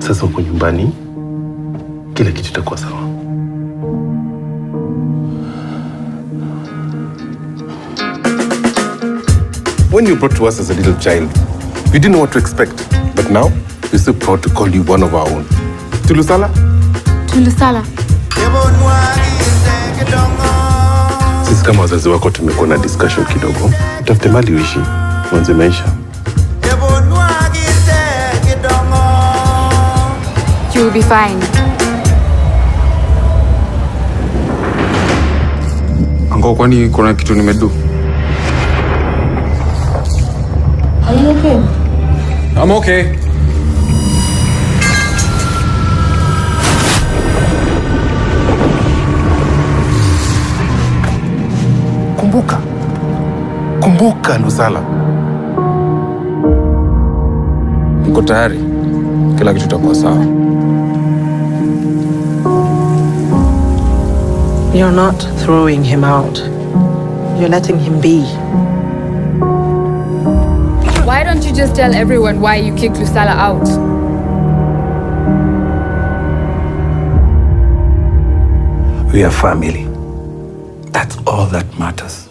Sasa uko nyumbani, kila kitu kitakuwa sawa. When you brought to us as a little child, we didn't know what to expect. But now, we're so proud to call you one of our own. To LUSALA? To LUSALA. Sisi kama wazazi wako tumekuwa na discussion kidogo. Utafute mali uishi, mwanze maisha. You will be fine. Ango, kwani kuna kitu nimedu? Are you okay? I'm okay. Kumbuka LUSALA. Niko tayari. Kila kitu kitakuwa sawa. You're not throwing him out. You're letting him be. Why don't you just tell everyone why you kicked LUSALA out? We are family. That's all that matters.